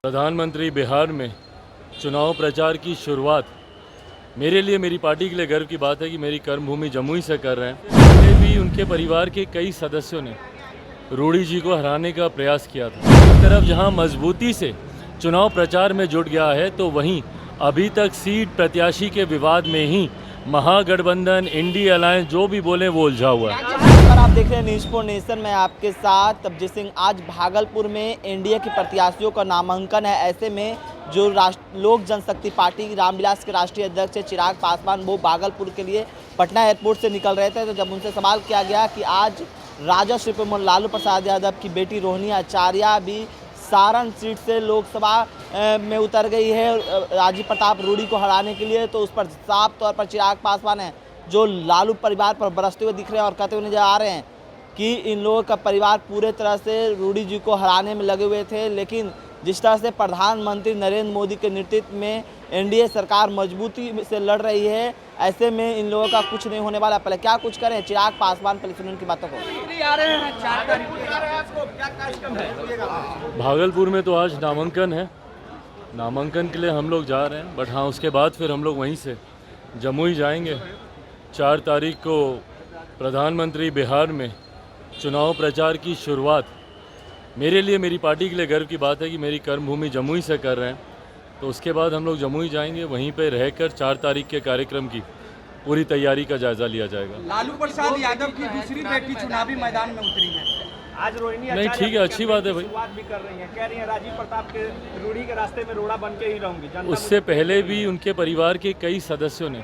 प्रधानमंत्री बिहार में चुनाव प्रचार की शुरुआत मेरे लिए, मेरी पार्टी के लिए गर्व की बात है कि मेरी कर्मभूमि जमुई से कर रहे हैं। पहले भी उनके परिवार के कई सदस्यों ने रूडी जी को हराने का प्रयास किया था। एक तरफ जहां मजबूती से चुनाव प्रचार में जुट गया है, तो वहीं अभी तक सीट प्रत्याशी के विवाद में ही महागठबंधन, इंडिया अलायंस जो भी बोले वो उलझा हुआ है। आप देख रहे हैं न्यूज़ फॉर नेशन में आपके साथ तबजीत सिंह। आज भागलपुर में एनडीए के प्रत्याशियों का नामांकन है। ऐसे में जो लोक जनशक्ति पार्टी रामविलास के राष्ट्रीय अध्यक्ष है चिराग पासवान, वो भागलपुर के लिए पटना एयरपोर्ट से निकल रहे थे। तो जब उनसे सवाल किया गया कि आज राजद सुप्रीमो लालू प्रसाद यादव की बेटी रोहिणी आचार्य भी सारण सीट से लोकसभा में उतर गई है राजीव प्रताप रूडी को हराने के लिए, तो उस पर साफ तौर पर चिराग पासवान है जो लालू परिवार पर बरसते हुए दिख रहे हैं और कहते हुए नजर आ रहे हैं कि इन लोगों का परिवार पूरे तरह से रूडी जी को हराने में लगे हुए थे। लेकिन जिस तरह से प्रधानमंत्री नरेंद्र मोदी के नेतृत्व में एनडीए सरकार मजबूती से लड़ रही है, ऐसे में इन लोगों का कुछ नहीं होने वाला। पहले क्या कुछ करें चिराग पासवान, पहले सुनिए उनकी बातों को। भागलपुर में तो आज नामांकन है, नामांकन के लिए हम लोग जा रहे हैं, बट हाँ उसके बाद फिर हम लोग वहीं से जमुई जाएंगे। 4 तारीख को प्रधानमंत्री बिहार में चुनाव प्रचार की शुरुआत मेरे लिए, मेरी पार्टी के लिए गर्व की बात है कि मेरी कर्मभूमि जमुई से कर रहे हैं। तो उसके बाद हम लोग जमुई जाएंगे, वहीं पे रहकर 4 तारीख के कार्यक्रम की पूरी तैयारी का जायजा लिया जाएगा। लालू प्रसाद यादव की दूसरी बेटी चुनावी मैदान में उतरी है। आज रोहिणी नहीं, ठीक है, अच्छी बात है भाई। शुरुआत भी कर रही हैं, कह रही हैं राजीव प्रताप के रूडी के रास्ते में रोड़ा बन के ही रहूंगी। उससे पहले भी उनके परिवार के कई सदस्यों ने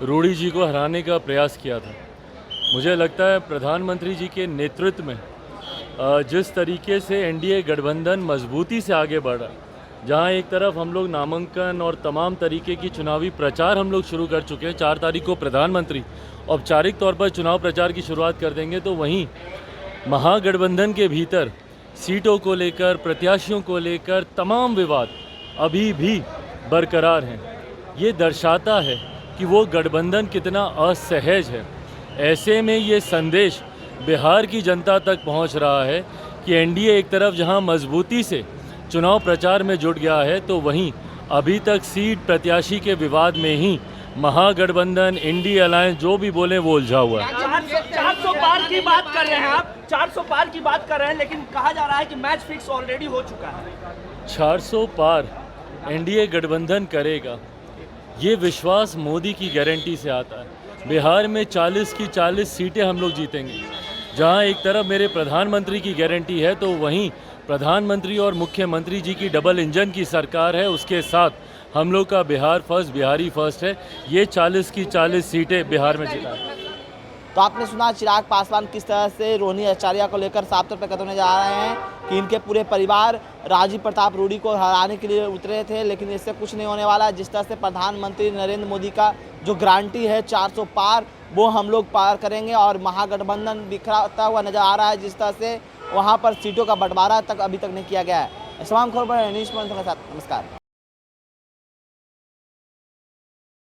रूडी जी को हराने का प्रयास किया था। मुझे लगता है प्रधानमंत्री जी के नेतृत्व में जिस तरीके से एनडीए गठबंधन मजबूती से आगे बढ़ा, जहां एक तरफ हम लोग नामांकन और तमाम तरीके की चुनावी प्रचार हम लोग शुरू कर चुके हैं, 4 तारीख को प्रधानमंत्री औपचारिक तौर पर चुनाव प्रचार की शुरुआत कर देंगे, तो वहीं महागठबंधन के भीतर सीटों को लेकर, प्रत्याशियों को लेकर तमाम विवाद अभी भी बरकरार हैं। ये दर्शाता है कि वो गठबंधन कितना असहज है। ऐसे में ये संदेश बिहार की जनता तक पहुंच रहा है कि एनडीए एक तरफ जहां मजबूती से चुनाव प्रचार में जुट गया है, तो वहीं अभी तक सीट प्रत्याशी के विवाद में ही महागठबंधन, इंडिया अलायंस जो भी बोले वो उलझा हुआ है। 400 पार की बात कर रहे हैं आप, 400 पार की बात कर रहे हैं, लेकिन कहा जा रहा है कि मैच फिक्स ऑलरेडी हो चुका है। 400 पार एनडीए गठबंधन करेगा, ये विश्वास मोदी की गारंटी से आता है। बिहार में 40 की 40 सीटें हम लोग जीतेंगे। जहां एक तरफ मेरे प्रधानमंत्री की गारंटी है, तो वहीं प्रधानमंत्री और मुख्यमंत्री जी की डबल इंजन की सरकार है। उसके साथ हम लोग का बिहार फर्स्ट, बिहारी फर्स्ट है। ये 40 की 40 सीटें बिहार में जीता है। तो आपने सुना चिराग पासवान किस तरह से रोहिणी आचार्य को लेकर साफ तौर पर कहते हुए जा रहे हैं कि इनके पूरे परिवार राजीव प्रताप रूडी को हराने के लिए उतरे थे, लेकिन इससे कुछ नहीं होने वाला। जिस तरह से प्रधानमंत्री नरेंद्र मोदी का जो गारंटी है 400 पार, वो हम लोग पार करेंगे और महागठबंधन बिखरता हुआ नजर आ रहा है। जिस तरह से वहाँ पर सीटों का बंटवारा तक अभी तक नहीं किया गया है। तमाम खबर न्यूज़ के साथ नमस्कार।